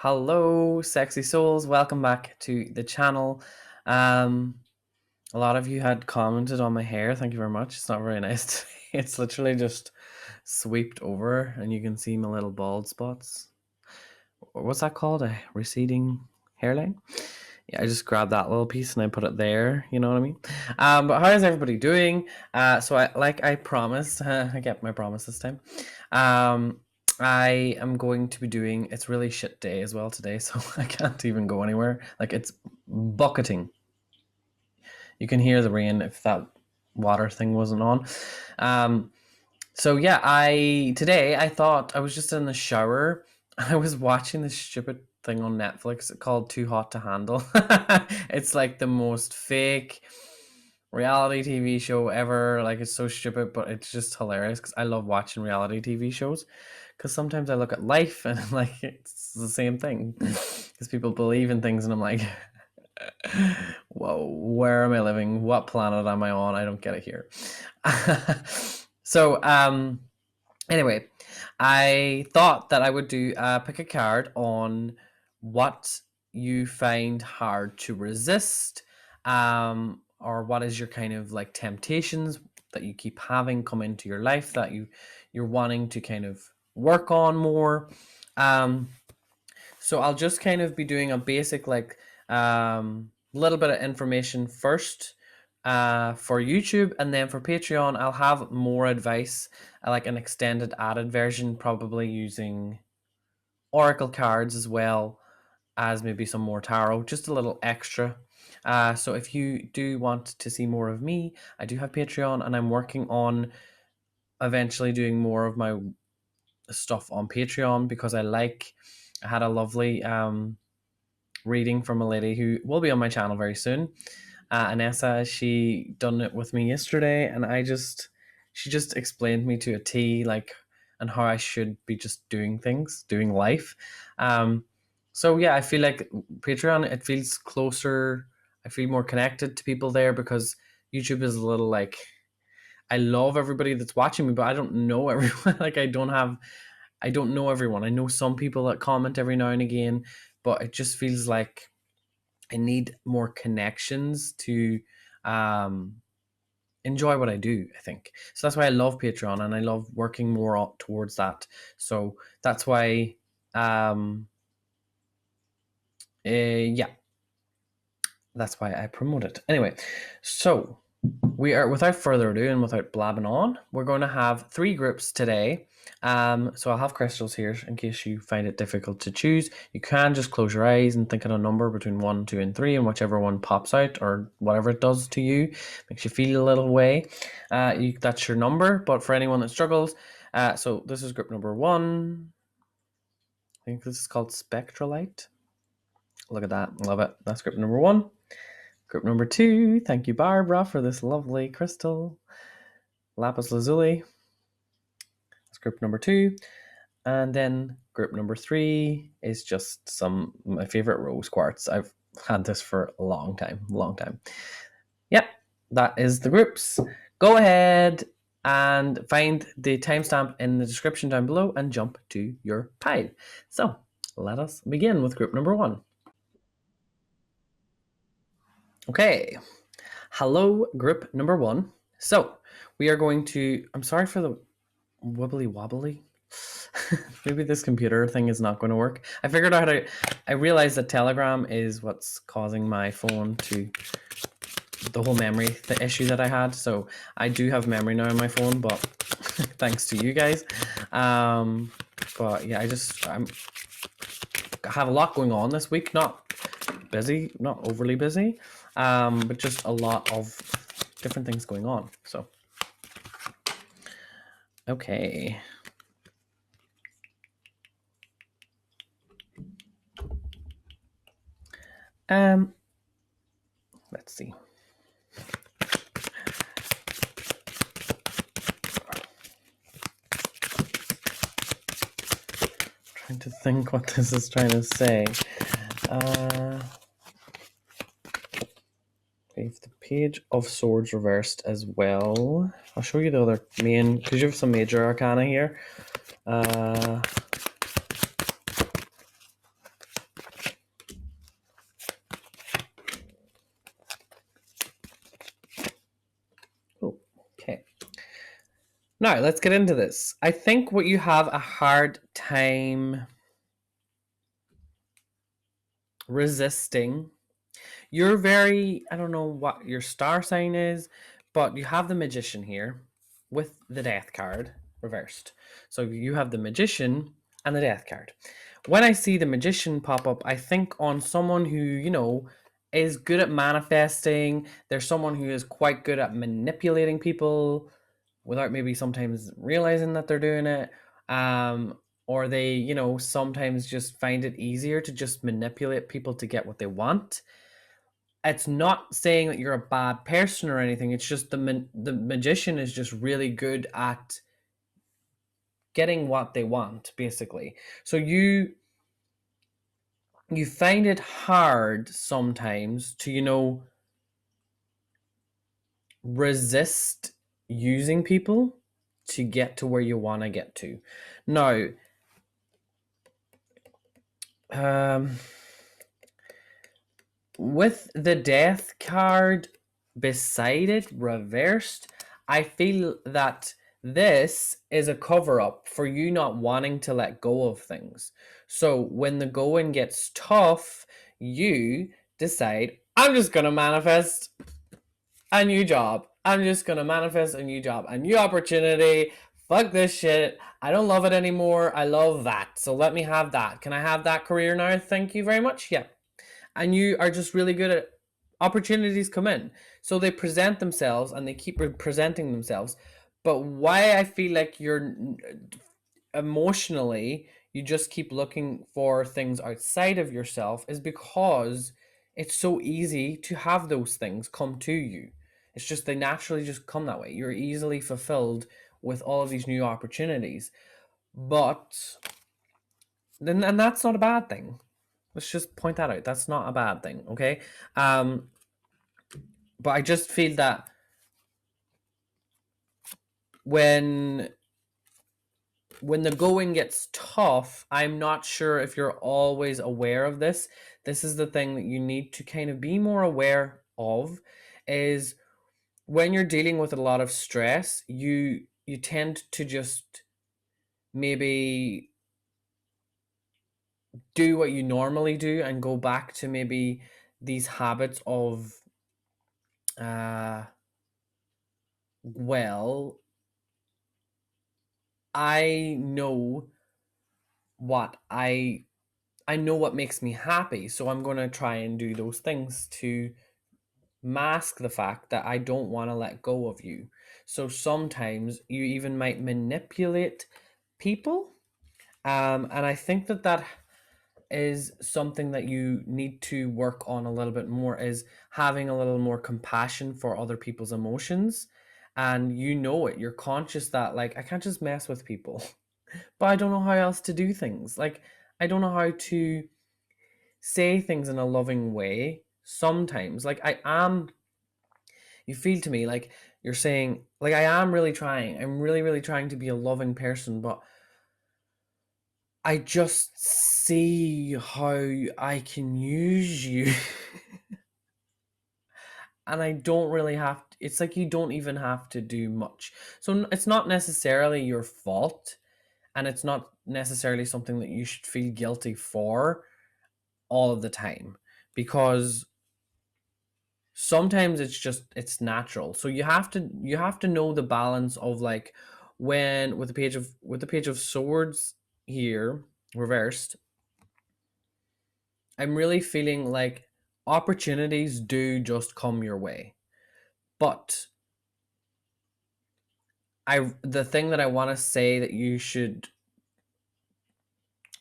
Hello, sexy souls. Welcome back to the channel. Um, a lot of you had commented on my hair. Thank you very much. It's not very nice today. It's literally just sweeped over, and you can see my little bald spots. What's that called? A receding hairline? Yeah, I just grabbed that little piece and I put it there. You know what I mean? But how is everybody doing? So I promised, I kept my promise this time. I am going to be doing. It's really shit day as well today, so I can't even go anywhere. Like it's bucketing. You can hear the rain if that water thing wasn't on. So yeah, today I thought I was just in the shower and I was watching this stupid thing on Netflix called Too Hot to Handle. It's like the most fake reality TV show ever. Like it's so stupid, but it's just hilarious because I love watching reality TV shows. Because sometimes I look at life and I'm like, it's the same thing. Because people believe in things and I'm like, whoa, where am I living? What planet am I on? I don't get it here. So, anyway, I thought that I would do pick a card on what you find hard to resist, or what is your kind of like temptations that you keep having come into your life that you're wanting to kind of work on more. So I'll just kind of be doing a basic like little bit of information first for YouTube, and then for Patreon I'll have more advice, like an extended added version, probably using oracle cards as well as maybe some more tarot, just a little extra. So if you do want to see more of me, I do have Patreon, and I'm working on eventually doing more of my stuff on Patreon because I had a lovely reading from a lady who will be on my channel very soon. Anessa, she done it with me yesterday, and she just explained me to a T, like, and how I should be just doing things, doing life. So yeah, I feel like Patreon, it feels closer. I feel more connected to people there because YouTube is a little like, I love everybody that's watching me, but I don't know everyone. Like I don't know everyone. I know some people that comment every now and again, but it just feels like I need more connections to enjoy what I do, I think. So that's why I love Patreon, and I love working more towards that. So that's why, yeah, that's why I promote it. Anyway, so we are, without further ado and without blabbing on, we're going to have 3 groups today. So I'll have crystals here in case you find it difficult to choose. You can just close your eyes and think of a number between 1, 2, and 3, and whichever one pops out or whatever it does to you, makes you feel a little way. That's your number. But for anyone that struggles, so this is group number 1. I think this is called Spectralite. Look at that. Love it. That's group number 1. Group number 2, thank you, Barbara, for this lovely crystal. Lapis Lazuli. That's group number 2. And then group number 3 is just my favorite rose quartz. I've had this for a long time. Yep, that is the groups. Go ahead and find the timestamp in the description down below and jump to your pile. So let us begin with group number 1. Okay, hello, group number 1. So we are going to, I'm sorry for the wibbly wobbly. Maybe this computer thing is not going to work. I figured out I realized that Telegram is what's causing my phone to, the whole memory, the issue that I had. So I do have memory now on my phone, but thanks to you guys. But yeah, I have a lot going on this week. Not busy, not overly busy, but just a lot of different things going on. So, okay. Let's see. Trying to think what this is trying to say. We have the Page of Swords reversed as well. I'll show you the other main, because you have some major arcana here. Now, let's get into this. I think what you have a hard time resisting, you're very, I don't know what your star sign is, but you have the Magician here with the Death card reversed. So you have the Magician and the Death card. When I see the Magician pop up, I think on someone who, is good at manifesting. There's someone who is quite good at manipulating people without maybe sometimes realizing that they're doing it. Or they, sometimes just find it easier to just manipulate people to get what they want. It's not saying that you're a bad person or anything. It's just the magician is just really good at getting what they want, basically. So you find it hard sometimes to, resist using people to get to where you want to get to. Now, um, with the death card beside it reversed, I feel that this is a cover up for you not wanting to let go of things. So when the going gets tough, you decide, I'm just going to manifest a new job. I'm just going to manifest a new job, a new opportunity. Fuck this shit. I don't love it anymore. I love that. So let me have that. Can I have that career now? Thank you very much. Yeah. And you are just really good at opportunities come in. So they present themselves and they keep presenting themselves. But why I feel like you're emotionally, you just keep looking for things outside of yourself is because it's so easy to have those things come to you. It's just they naturally just come that way. You're easily fulfilled with all of these new opportunities. But then, and that's not a bad thing. Let's just point that out. That's not a bad thing, okay? But I just feel that when the going gets tough, I'm not sure if you're always aware of this. This is the thing that you need to kind of be more aware of, is when you're dealing with a lot of stress, you tend to just maybe do what you normally do and go back to maybe these habits of well, I know what I know what makes me happy, so I'm going to try and do those things to mask the fact that I don't want to let go of you. So sometimes you even might manipulate people, and I think that that is something that you need to work on a little bit more, is having a little more compassion for other people's emotions. And you know it, you're conscious that, like, I can't just mess with people. But I don't know how else to do things. Like, I don't know how to say things in a loving way sometimes. Like, you feel to me like you're saying, like, I am really trying. I'm really, really trying to be a loving person, but I just see how I can use you. And I don't really have to, it's like you don't even have to do much. So it's not necessarily your fault, and it's not necessarily something that you should feel guilty for all of the time, because sometimes it's natural. So you have to know the balance of, like, when with the page of swords here reversed, I'm really feeling like opportunities do just come your way. But the thing that I want to say that you should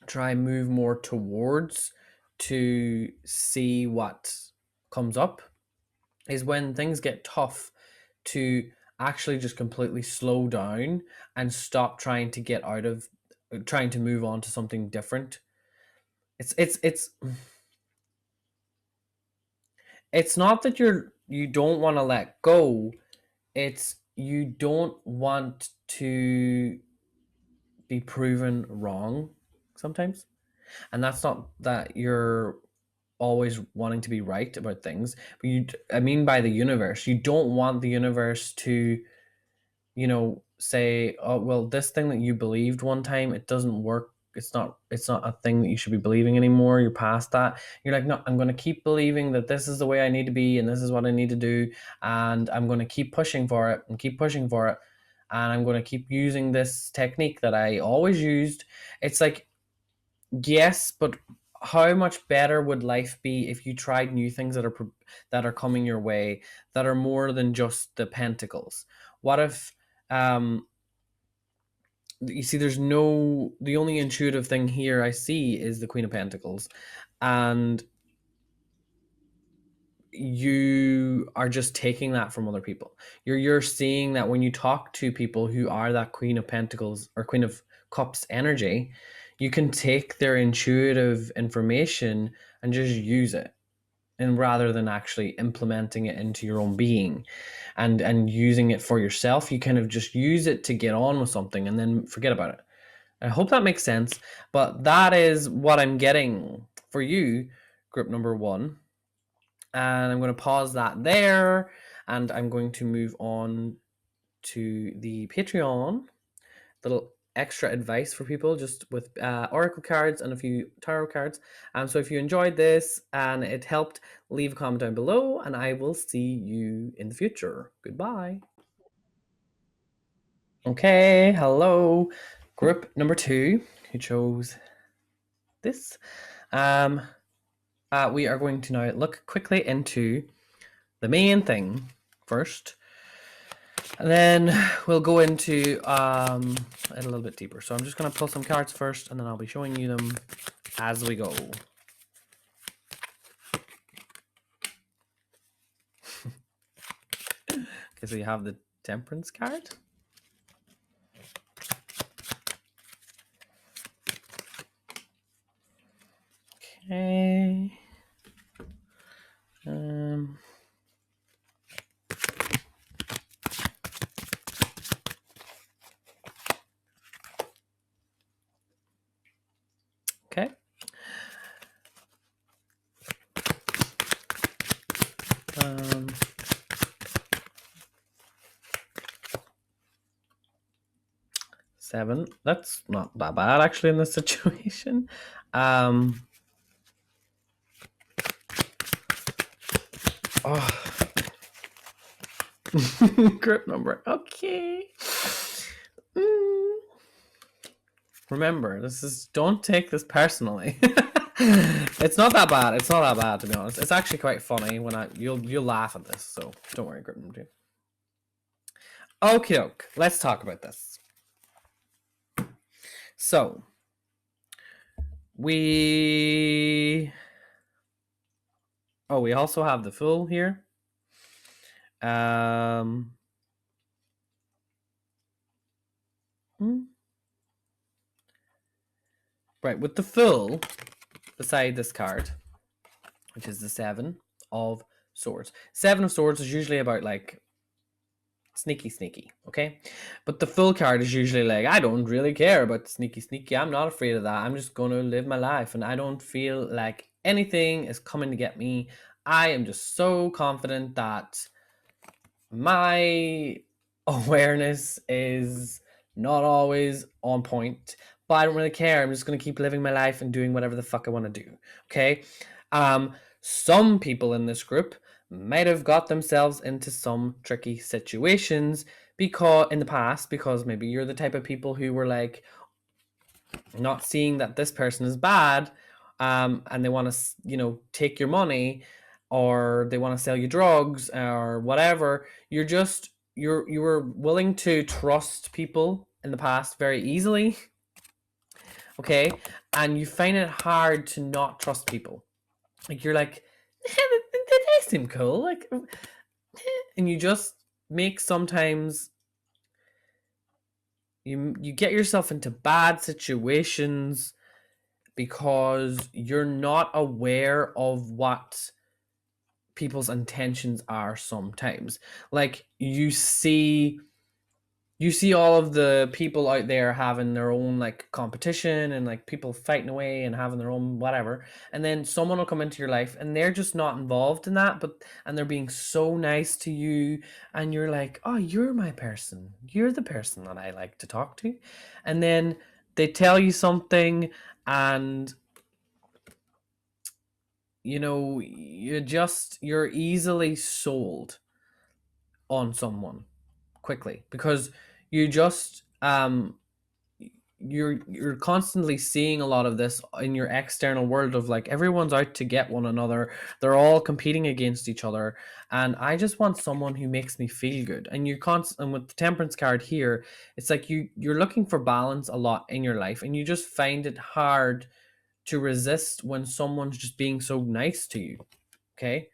try and move more towards to see what comes up is when things get tough, to actually just completely slow down and stop trying to get out of trying to move on to something different. It's it's not that you don't want to let go, it's you don't want to be proven wrong sometimes. And that's not that you're always wanting to be right about things, but I mean by the universe, you don't want the universe to, you know say, oh well, this thing that you believed one time, it doesn't work. It's not a thing that you should be believing anymore. You're past that. You're like, no, I'm going to keep believing that this is the way I need to be and this is what I need to do, and I'm going to keep pushing for it and keep pushing for it, and I'm going to keep using this technique that I always used. It's like, yes, but how much better would life be if you tried new things that are coming your way, that are more than just the pentacles? What if you see, the only intuitive thing here I see is the Queen of Pentacles, and you are just taking that from other people. You're seeing that when you talk to people who are that Queen of Pentacles or Queen of Cups energy, you can take their intuitive information and just use it, and rather than actually implementing it into your own being and using it for yourself, you kind of just use it to get on with something and then forget about it. I hope that makes sense, but that is what I'm getting for you, group number 1. And I'm going to pause that there, and I'm going to move on to the Patreon. Little extra advice for people, just with oracle cards and a few tarot cards. So if you enjoyed this and it helped, leave a comment down below, and I will see you in the future. Goodbye. Okay, hello, group number 2, who chose this. We are going to now look quickly into the main thing first, and then we'll go into a little bit deeper. So I'm just going to pull some cards first, and then I'll be showing you them as we go. Okay, so you have the Temperance card. Okay. Okay. 7. That's not that bad actually in this situation. Group number. Okay. Remember, don't take this personally. It's not that bad. It's not that bad, to be honest. It's actually quite funny when you'll laugh at this. So don't worry, group number 2. Okay, let's talk about this. So we also have the Fool here. Right, with the Fool beside this card, which is the 7 of Swords. 7 of Swords is usually about like sneaky, okay? But the Fool card is usually like, I don't really care about sneaky. I'm not afraid of that. I'm just going to live my life, and I don't feel like anything is coming to get me. I am just so confident that my awareness is not always on point, but I don't really care. I'm just going to keep living my life and doing whatever the fuck I want to do, okay? Some people in this group might have got themselves into some tricky situations in the past, because maybe you're the type of people who were like not seeing that this person is bad, and they want to take your money, or they want to sell you drugs or whatever. You were willing to trust people in the past very easily, okay? And you find it hard to not trust people. Like, you're like, they seem cool, like, and you just make sometimes you get yourself into bad situations because you're not aware of what people's intentions are sometimes. Like, you see you see all of the people out there having their own like competition and like people fighting away and having their own whatever, and then someone will come into your life and they're just not involved in that, but and they're being so nice to you, and you're like, oh, you're my person, you're the person that I like to talk to, and then they tell you something, and you're easily sold on someone quickly because you just you're constantly seeing a lot of this in your external world of like everyone's out to get one another, they're all competing against each other, and I just want someone who makes me feel good. And and with the temperance card here, it's like you're looking for balance a lot in your life, and you just find it hard to resist when someone's just being so nice to you. Okay,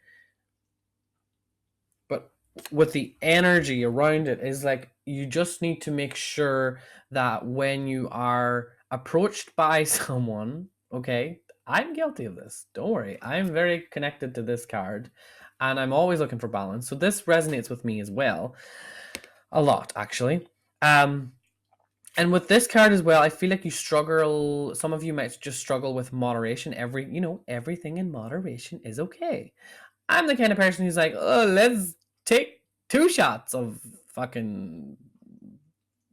but with the energy around it is like you just need to make sure that when you are approached by someone, okay, I'm guilty of this, don't worry, I'm very connected to this card, and I'm always looking for balance, so this resonates with me as well, a lot actually. And with this card as well, I feel like you struggle, some of you might just struggle with moderation. Everything in moderation is okay. I'm the kind of person who's like, oh, let's take 2 shots of fucking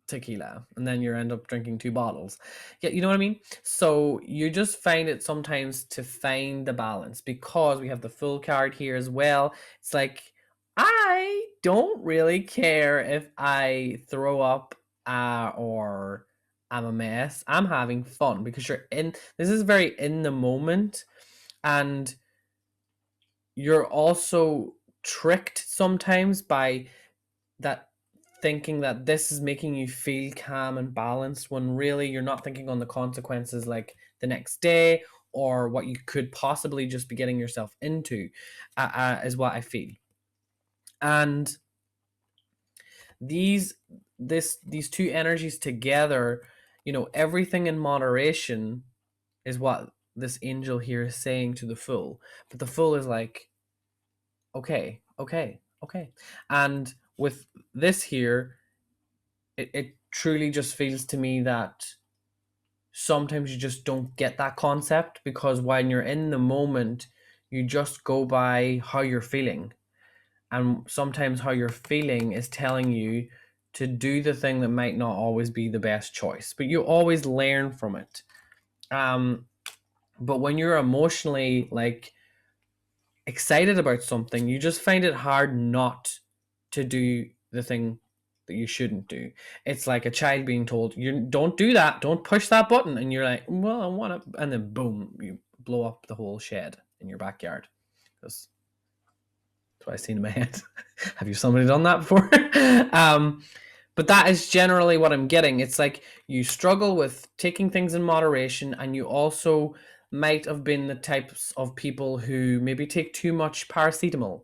tequila, and then you end up drinking 2 bottles. Yeah, you know what I mean? So you just find it sometimes to find the balance, because we have the full card here as well. It's like, I don't really care if I throw up or I'm a mess. I'm having fun, because this is very in the moment, and you're also tricked sometimes by that, thinking that this is making you feel calm and balanced, when really you're not thinking on the consequences, like the next day, or what you could possibly just be getting yourself into, is what I feel. And these these two energies together, everything in moderation is what this angel here is saying to the Fool. But the Fool is like, okay, okay, okay. And with this here, it truly just feels to me that sometimes you just don't get that concept, because when you're in the moment, you just go by how you're feeling. And sometimes how you're feeling is telling you to do the thing that might not always be the best choice, but you always learn from it. But when you're emotionally like excited about something, you just find it hard not to do the thing that you shouldn't do. It's like a child being told, "You don't do that, don't push that button," and you're like, "Well, I want to," and then boom, you blow up the whole shed in your backyard. Because that's what I seen in my head. Have you somebody done that before? um, but that is generally what I'm getting. It's like you struggle with taking things in moderation, and you also might have been the types of people who maybe take too much paracetamol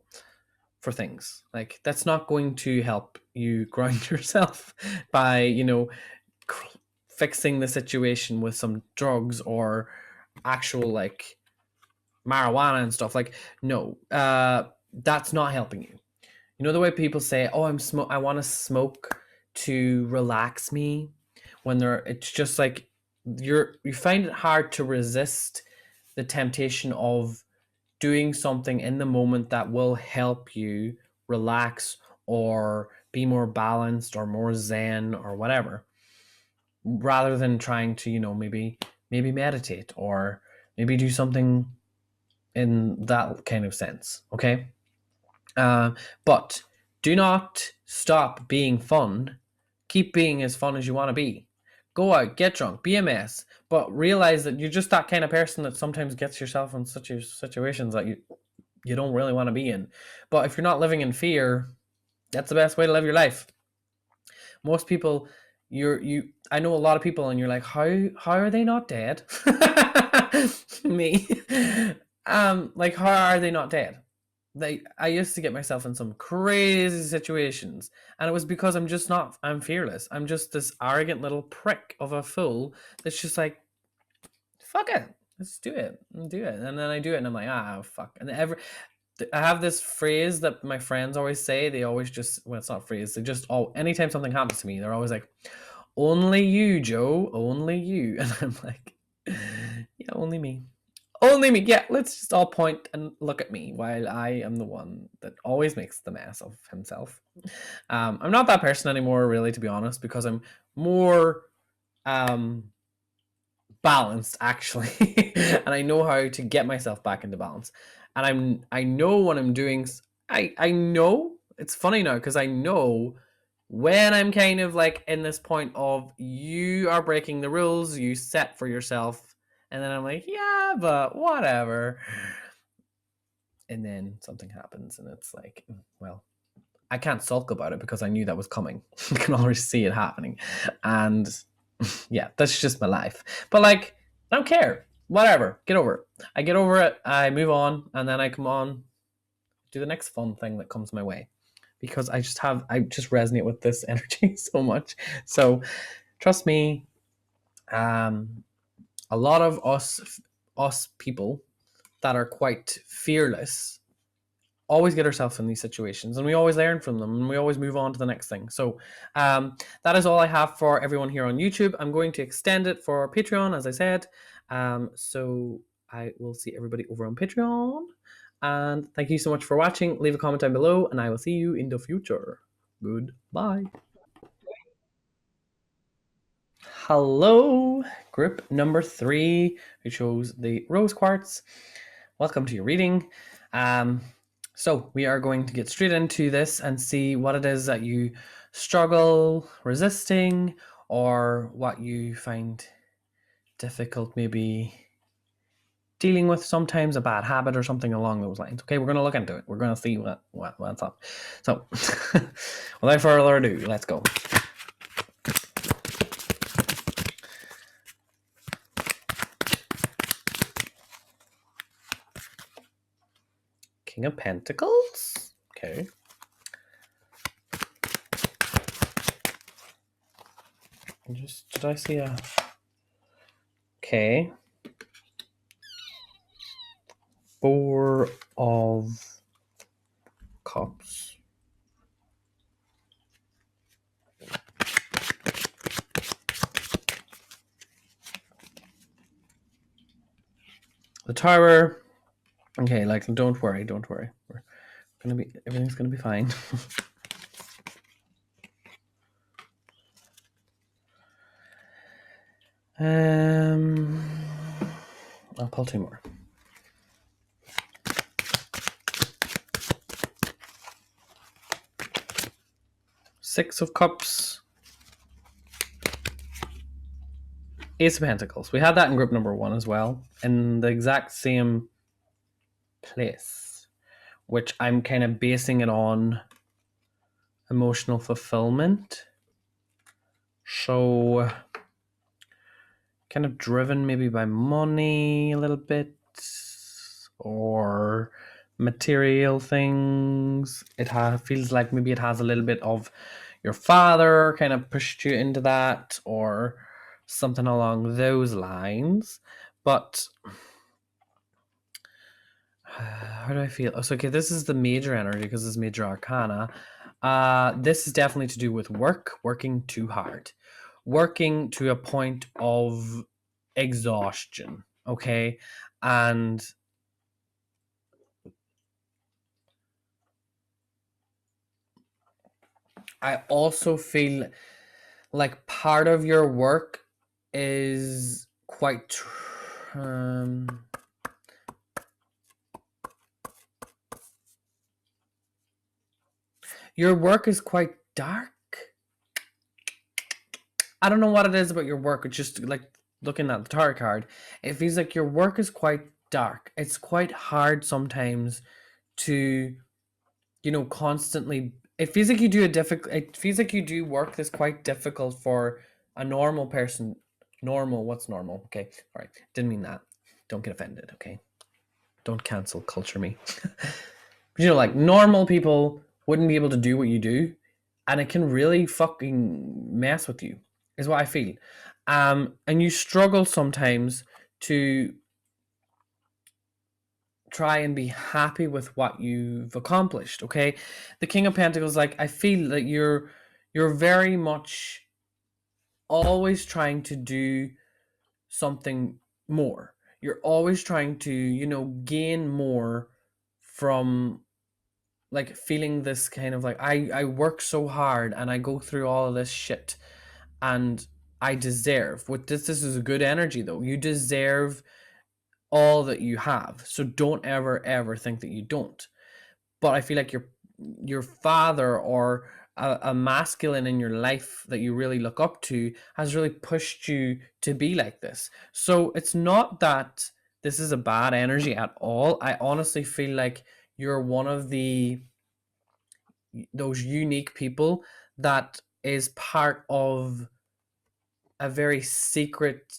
for things. Like, that's not going to help you ground yourself by, fixing the situation with some drugs or actual like marijuana and stuff. Like, no, that's not helping you. You know the way people say, "Oh, I want to smoke to relax me," when it's just like you find it hard to resist the temptation of doing something in the moment that will help you relax or be more balanced or more zen or whatever, rather than trying to, maybe meditate or maybe do something in that kind of sense. Okay. Uh, but do not stop being fun. Keep being as fun as you want to be. Go out, get drunk, be a mess, but realize that you're just that kind of person that sometimes gets yourself in such situations that you don't really want to be in. But if you're not living in fear, that's the best way to live your life. Most people, I know a lot of people, and you're like, how are they not dead? Me. Like, how are they not dead? I used to get myself in some crazy situations, and it was because I'm fearless. I'm just this arrogant little prick of a fool that's just like, fuck it, let's do it, and then I do it, and I'm like, fuck, and I have this phrase that my friends always say. They always just, well, it's not a phrase. They just, anytime something happens to me, they're always like, only you, Joe, only you. And I'm like, yeah, only me. Only me. Yeah, let's just all point and look at me while I am the one that always makes the mess of himself. I'm not that person anymore, really, to be honest, because I'm more balanced, actually. And I know how to get myself back into balance. And I know when I'm doing, I know, it's funny now, because I know when I'm kind of like in this point of you are breaking the rules you set for yourself, and then I'm like, yeah, but whatever. And then something happens, and it's like, well, I can't sulk about it because I knew that was coming. I can already see it happening. And yeah, that's just my life. But like, I don't care. Whatever. Get over it. I get over it, I move on, and then I come on, do the next fun thing that comes my way. Because I just resonate with this energy so much. So trust me, a lot of us people that are quite fearless always get ourselves in these situations, and we always learn from them, and we always move on to the next thing. So that is all I have for everyone here on YouTube. I'm going to extend it for Patreon, as I said. So I will see everybody over on Patreon. And thank you so much for watching. Leave a comment down below, and I will see you in the future. Goodbye. Hello, group number 3, who chose the rose quartz. Welcome to your reading. So we are going to get straight into this and see what it is that you struggle resisting, or what you find difficult maybe dealing with, sometimes a bad habit or something along those lines. Okay, we're going to look into it. We're going to see what's up. So without further ado, let's go. King of Pentacles. Okay. Did I see a... Okay. 4 of Cups. The Tower. Okay, like, don't worry. We're everything's gonna be fine. I'll pull 2 more. Six of Cups. Ace of Pentacles. We had that in group number 1 as well, in the exact same place, which I'm kind of basing it on emotional fulfillment. So kind of driven maybe by money a little bit, or material things. It feels like maybe it has a little bit of your father kind of pushed you into that, or something along those lines. But how do I feel? So, okay, this is the major energy because it's major arcana. This is definitely to do with working too hard, working to a point of exhaustion. Okay, and I also feel like part of your work is quite your work is quite dark. I don't know what it is about your work. It's just like looking at the tarot card, it feels like your work is quite dark. It's quite hard sometimes to, constantly. It feels like you do it feels like you do work that's quite difficult for a normal person. Normal, what's normal? Okay, all right. Didn't mean that. Don't get offended, okay? Don't cancel culture me. But like normal people wouldn't be able to do what you do, and it can really fucking mess with you, is what I feel. And you struggle sometimes to try and be happy with what you've accomplished. Okay, the King of Pentacles, like, I feel that you're very much always trying to do something more. You're always trying to, gain more from, like, feeling this kind of like, I work so hard and I go through all of this shit, and I deserve with this is a good energy though. You deserve all that you have. So don't ever think that you don't. But I feel like your father, or a masculine in your life that you really look up to, has really pushed you to be like this. So it's not that this is a bad energy at all. I honestly feel like you're one of those unique people that is part of a very secret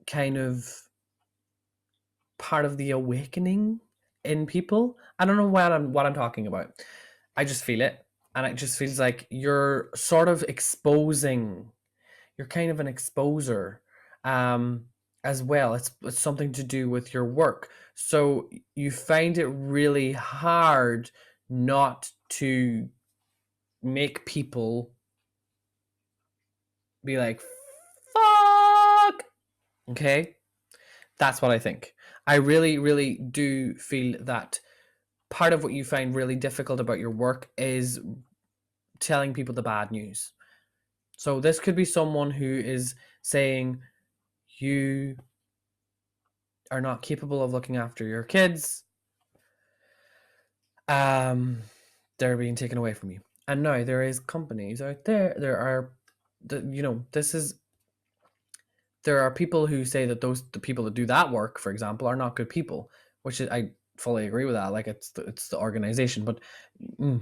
kind of part of the awakening in people. I don't know what I'm talking about. I just feel it, and it just feels like you're sort of exposing. You're kind of an exposer, um, as well. It's something to do with your work, so you find it really hard not to make people be like, "Fuck." Okay, that's what I think. I really, really do feel that part of what you find really difficult about your work is telling people the bad news. So this could be someone who is saying you are not capable of looking after your kids. They're being taken away from you. And now there is companies out there. This is there are people who say that the people that do that work, for example, are not good people, which is, I fully agree with that. Like, it's the organization, but I don't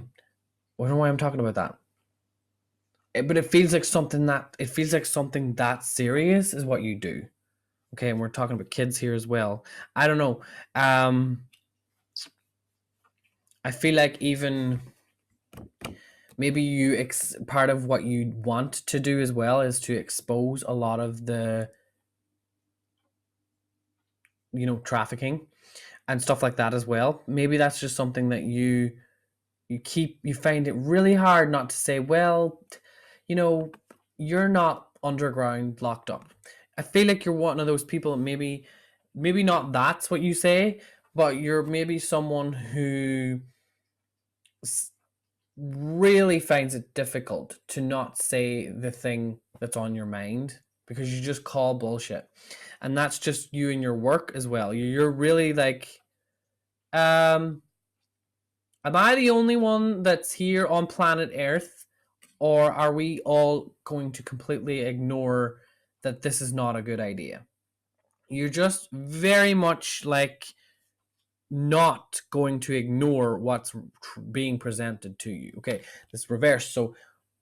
know why I'm talking about that. But it feels like something that serious is what you do. Okay, and we're talking about kids here as well. I don't know. I feel like even maybe part of what you want to do as well is to expose a lot of the trafficking and stuff like that as well. Maybe that's just something that you find it really hard not to say, well, you're not underground locked up. I feel like you're one of those people, maybe not that's what you say, but you're maybe someone who really finds it difficult to not say the thing that's on your mind, because you just call bullshit. And that's just you in your work as well. You're really like, am I the only one that's here on planet Earth, or are we all going to completely ignore that this is not a good idea? You're just very much like not going to ignore what's being presented to you. Okay, this reverse. So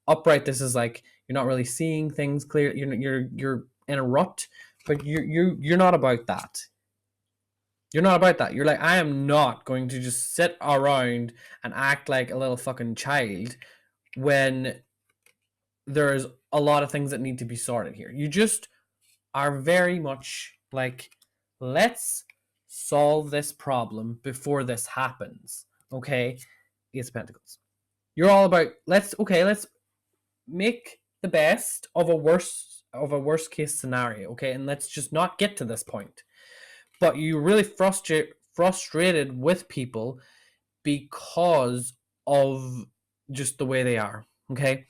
upright, this is like you're not really seeing things clear. You're in a rut, but you're not about that. You're not about that. You're like, I am not going to just sit around and act like a little fucking child when there's a lot of things that need to be sorted here. You just are very much like, let's solve this problem before this happens. Okay? Ace of Pentacles. You're all about, let's make the best of a worst case scenario, okay? And let's just not get to this point. But you're really frustrated with people because of just the way they are, okay?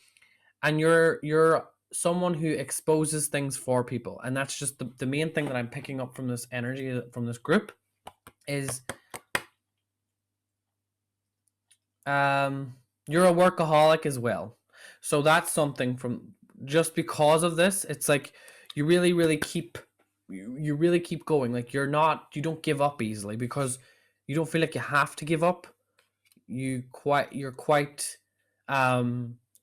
And you're someone who exposes things for people, and that's just the main thing that I'm picking up from this energy, from this group, is you're a workaholic as well. So that's something from, just because of this, it's like you really keep you really keep going. Like, you don't give up easily, because you don't feel like you have to give up. You're quite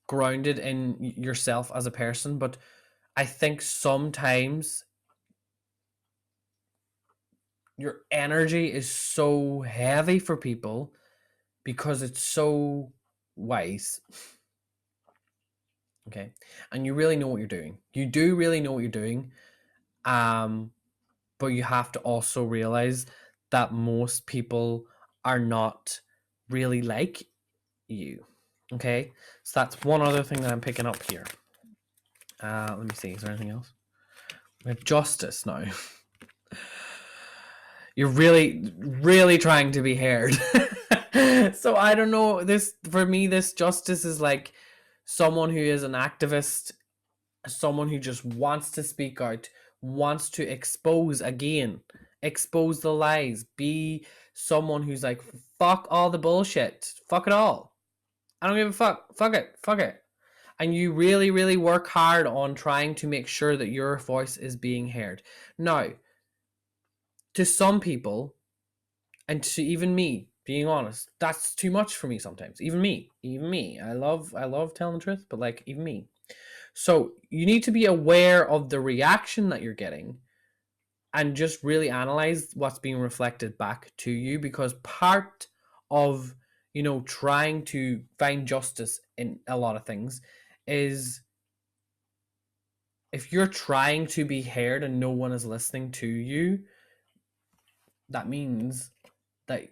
grounded in yourself as a person, but I think sometimes your energy is so heavy for people because it's so wise. Okay, and you really know what you're doing. You do really know what you're doing, but you have to also realize that most people are not really like you. Okay, so that's one other thing that I'm picking up here. Let me see, is there anything else? We have justice now. You're really trying to be heard. So I don't know, this, for me, this justice is like someone who is an activist, someone who just wants to speak out, wants to expose the lies, be someone who's like, fuck all the bullshit, fuck it all, I don't give a fuck, fuck it. And you really work hard on trying to make sure that your voice is being heard. Now, to some people, and to even me, being honest, that's too much for me sometimes. Even me. I love telling the truth, but like, even me. So you need to be aware of the reaction that you're getting and just really analyze what's being reflected back to you, because part of, trying to find justice in a lot of things is, if you're trying to be heard and no one is listening to you, that means that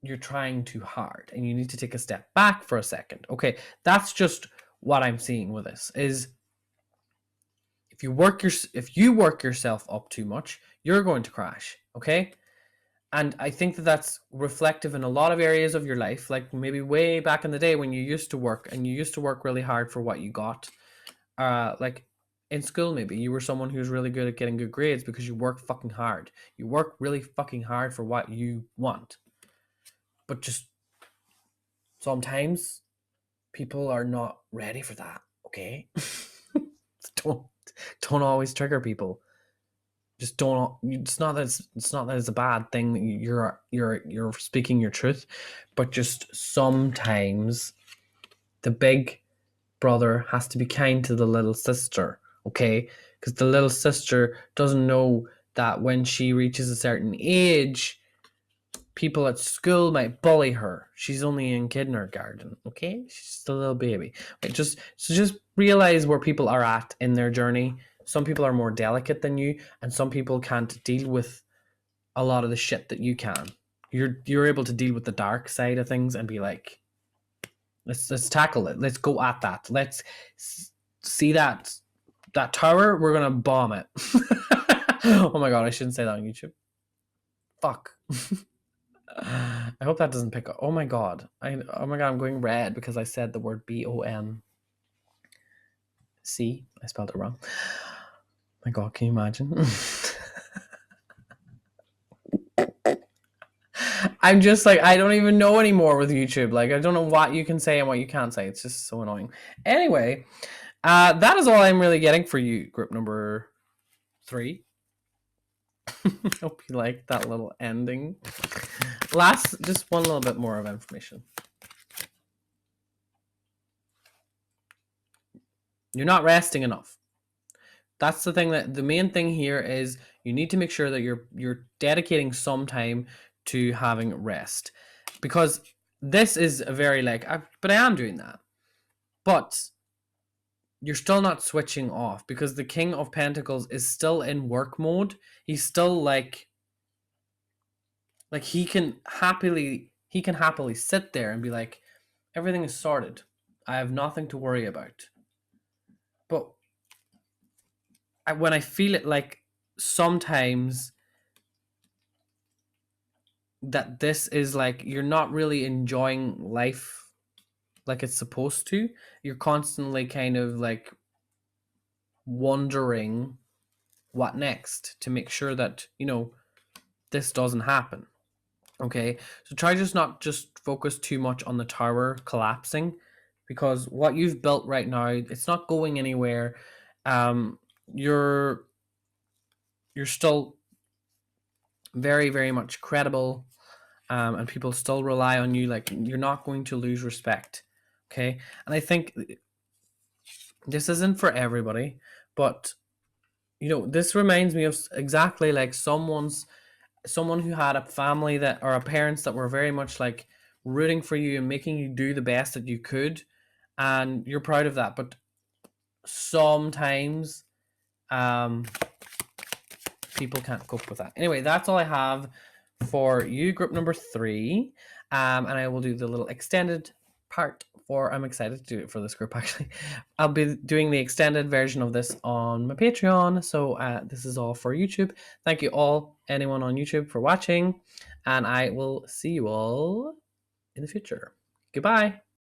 you're trying too hard and you need to take a step back for a second. Okay, that's just what I'm seeing with this is, if you work yourself up too much, you're going to crash, okay? And I think that that's reflective in a lot of areas of your life, like maybe way back in the day when you used to work and you used to work really hard for what you got. Like in school, maybe you were someone who's really good at getting good grades because you work fucking hard. You work really fucking hard for what you want. But just sometimes people are not ready for that, okay? don't always trigger people. Just don't. It's not that it's a bad thing that you're speaking your truth, but just sometimes the big brother has to be kind to the little sister, okay? Because the little sister doesn't know that when she reaches a certain age, people at school might bully her. She's only in kindergarten, okay? She's just a little baby. Just realize where people are at in their journey. Some people are more delicate than you, and some people can't deal with a lot of the shit that you can. You're able to deal with the dark side of things and be like, let's tackle it. Let's go at that. Let's see that tower. We're gonna bomb it. Oh my god, I shouldn't say that on YouTube. Fuck. I hope that doesn't pick up. Oh my god. I'm going red because I said the word BOM. See, I spelled it wrong. My god, can you imagine? I'm just like, I don't even know anymore with YouTube. Like, I don't know what you can say and what you can't say. It's just so annoying. Anyway, that is all I'm really getting for you, group number 3. Hope you like that little ending. Just one little bit more of information. You're not resting enough. That's the thing. That the main thing here is you need to make sure that you're dedicating some time to having rest, because this is a very but I am doing that, but you're still not switching off, because the King of Pentacles is still in work mode. He's still like he can happily sit there and be like, everything is sorted, I have nothing to worry about. But when I feel it, like, sometimes that this is like, you're not really enjoying life like it's supposed to. You're constantly kind of like wondering what next, to make sure that this doesn't happen. Okay, so try not just focus too much on the tower collapsing, because what you've built right now, it's not going anywhere. You're still very much credible, and people still rely on you. Like, you're not going to lose respect. Okay, and I think this isn't for everybody, but this reminds me of exactly like someone who had a family that, or a parents that were very much like rooting for you and making you do the best that you could, and you're proud of that. But sometimes people can't cope with that. Anyway, that's all I have for you, group number 3. And I will do the little extended part for, I'm excited to do it for this group actually. I'll be doing the extended version of this on my Patreon. So this is all for YouTube. Thank you all, anyone on YouTube, for watching. And I will see you all in the future. Goodbye.